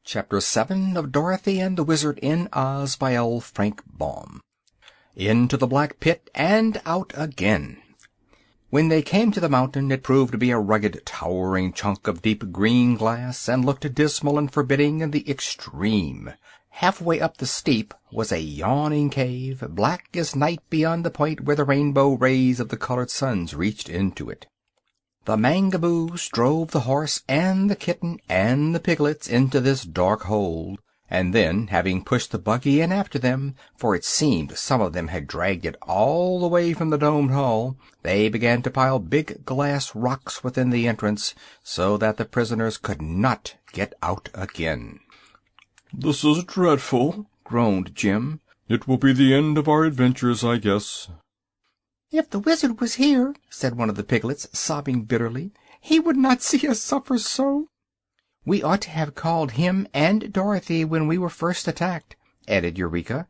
Chapter 7 of Dorothy and the Wizard in Oz by L. Frank Baum. Into the Black Pit and out again. When they came to the mountain, it proved to be a rugged, towering chunk of deep green glass, and looked dismal and forbidding in the extreme. Halfway up the steep was a yawning cave, black as night beyond the point where the rainbow rays of the colored suns reached into it. The Mangaboos drove the horse and the kitten and the piglets into this dark hole, and then, having pushed the buggy in after them, for it seemed some of them had dragged it all the way from the domed hall, they began to pile big glass rocks within the entrance, so that the prisoners could not get out again. "This is dreadful," groaned Jim. "It will be the end of our adventures, I guess." "If the Wizard was here," said one of the piglets, sobbing bitterly, "he would not see us suffer so." "We ought to have called him and Dorothy when we were first attacked," added Eureka.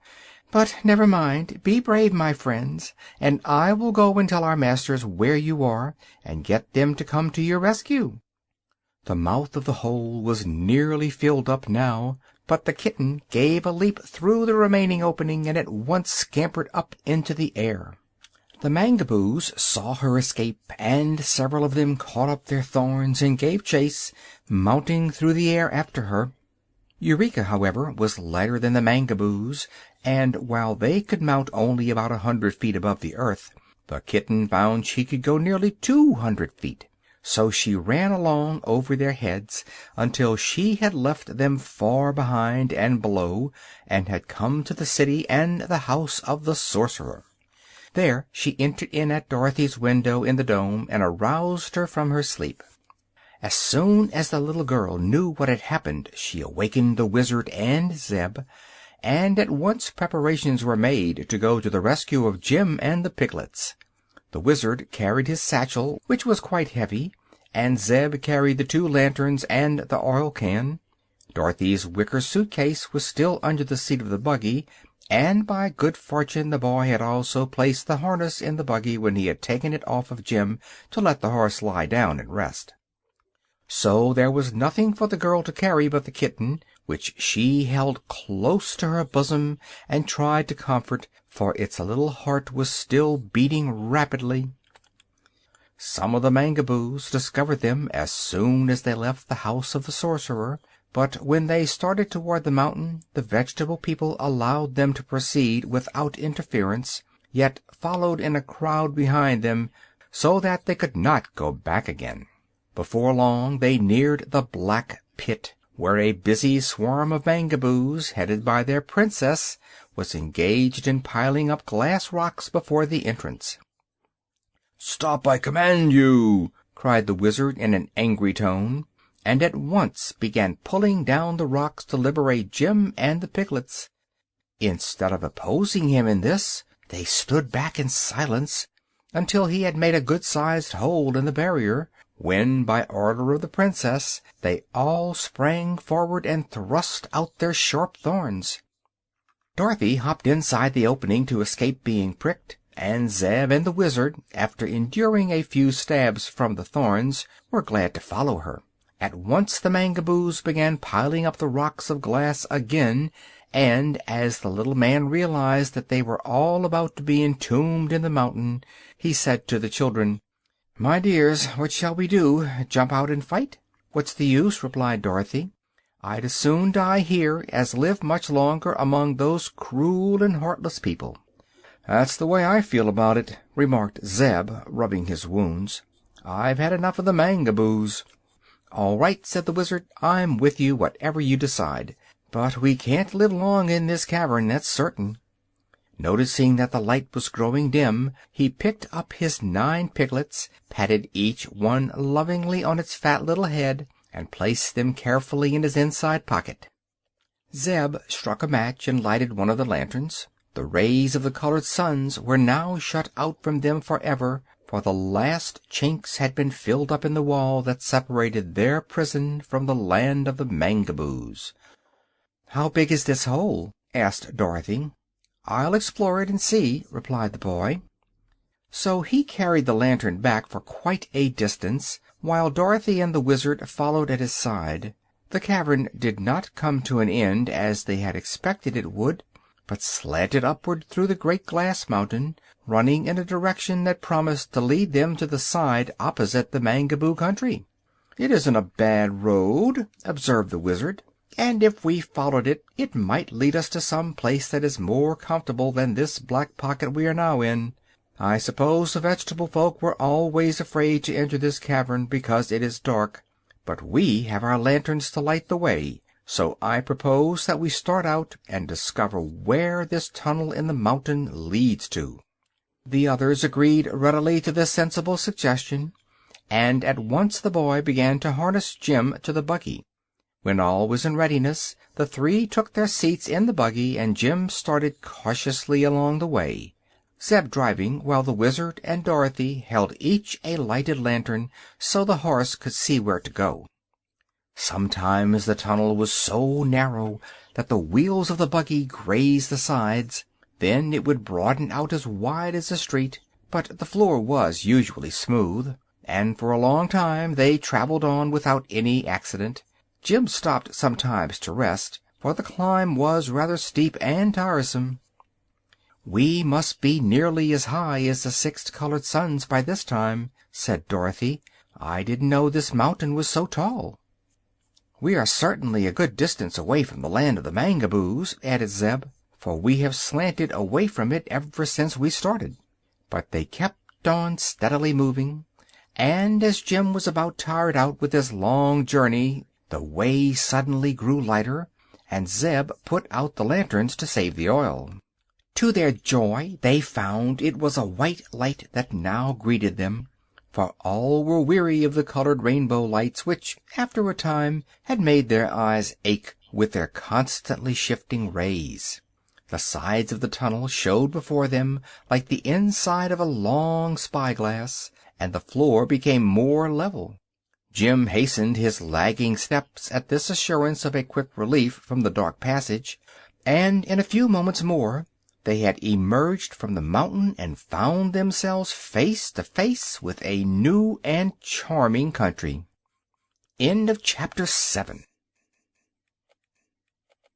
"But never mind. Be brave, my friends, and I will go and tell our masters where you are, and get them to come to your rescue." The mouth of the hole was nearly filled up now, but the kitten gave a leap through the remaining opening and at once scampered up into the air. The Mangaboos saw her escape, and several of them caught up their thorns and gave chase, mounting through the air after her. Eureka, however, was lighter than the Mangaboos, and while they could mount only about 100 feet above the earth, the kitten found she could go nearly 200 feet. So she ran along over their heads until she had left them far behind and below, and had come to the city and the house of the sorcerer. There she entered in at Dorothy's window in the dome and aroused her from her sleep. As soon as the little girl knew what had happened, she awakened the Wizard and Zeb, and at once preparations were made to go to the rescue of Jim and the piglets. The Wizard carried his satchel, which was quite heavy, and Zeb carried the 2 lanterns and the oil can. Dorothy's wicker suitcase was still under the seat of the buggy, and by good fortune the boy had also placed the harness in the buggy when he had taken it off of Jim to let the horse lie down and rest. So there was nothing for the girl to carry but the kitten, which she held close to her bosom and tried to comfort, for its little heart was still beating rapidly. Some of the Mangaboos discovered them as soon as they left the house of the sorcerer, but when they started toward the mountain, the vegetable people allowed them to proceed without interference, yet followed in a crowd behind them, so that they could not go back again. Before long they neared the Black Pit, where a busy swarm of Mangaboos, headed by their princess, was engaged in piling up glass rocks before the entrance. "Stop, I command you!" cried the Wizard in an angry tone, and at once began pulling down the rocks to liberate Jim and the piglets. Instead of opposing him in this, they stood back in silence until he had made a good-sized hole in the barrier, when, by order of the princess, they all sprang forward and thrust out their sharp thorns. Dorothy hopped inside the opening to escape being pricked, and Zeb and the Wizard, after enduring a few stabs from the thorns, were glad to follow her. At once the Mangaboos began piling up the rocks of glass again, and as the little man realized that they were all about to be entombed in the mountain, he said to the children, "My dears, what shall we do? Jump out and fight?" "What's the use?" replied Dorothy. "I'd as soon die here as live much longer among those cruel and heartless people." "That's the way I feel about it," remarked Zeb, rubbing his wounds. "I've had enough of the Mangaboos." "All right," said the Wizard. "I'm with you, whatever you decide. But we can't live long in this cavern, that's certain." Noticing that the light was growing dim, he picked up his 9 piglets, patted each one lovingly on its fat little head, and placed them carefully in his inside pocket. Zeb struck a match and lighted one of the lanterns. The rays of the colored suns were now shut out from them forever, for the last chinks had been filled up in the wall that separated their prison from the land of the Mangaboos. "How big is this hole?" asked Dorothy. "I'll explore it and see," replied the boy. So he carried the lantern back for quite a distance, while Dorothy and the Wizard followed at his side. The cavern did not come to an end as they had expected it would, but slanted upward through the great glass mountain, running in a direction that promised to lead them to the side opposite the Mangaboo country. "It isn't a bad road," observed the Wizard, "and if we followed it, it might lead us to some place that is more comfortable than this black pocket we are now in. I suppose the vegetable folk were always afraid to enter this cavern because it is dark, but we have our lanterns to light the way, so I propose that we start out and discover where this tunnel in the mountain leads to." The others agreed readily to this sensible suggestion, and at once the boy began to harness Jim to the buggy. When all was in readiness, the three took their seats in the buggy, and Jim started cautiously along the way, Zeb driving, while the Wizard and Dorothy held each a lighted lantern so the horse could see where to go. Sometimes the tunnel was so narrow that the wheels of the buggy grazed the sides. Then it would broaden out as wide as a street, but the floor was usually smooth, and for a long time they traveled on without any accident. Jim stopped sometimes to rest, for the climb was rather steep and tiresome. "We must be nearly as high as the 6 colored suns by this time," said Dorothy. "I didn't know this mountain was so tall." "We are certainly a good distance away from the land of the Mangaboos," added Zeb, "for we have slanted away from it ever since we started." But they kept on steadily moving, and as Jim was about tired out with his long journey the way suddenly grew lighter, and Zeb put out the lanterns to save the oil. To their joy they found it was a white light that now greeted them, for all were weary of the colored rainbow lights which, after a time, had made their eyes ache with their constantly shifting rays. The sides of the tunnel showed before them like the inside of a long spyglass, and the floor became more level. Jim hastened his lagging steps at this assurance of a quick relief from the dark passage, and in a few moments more they had emerged from the mountain and found themselves face to face with a new and charming country. End of Chapter 7.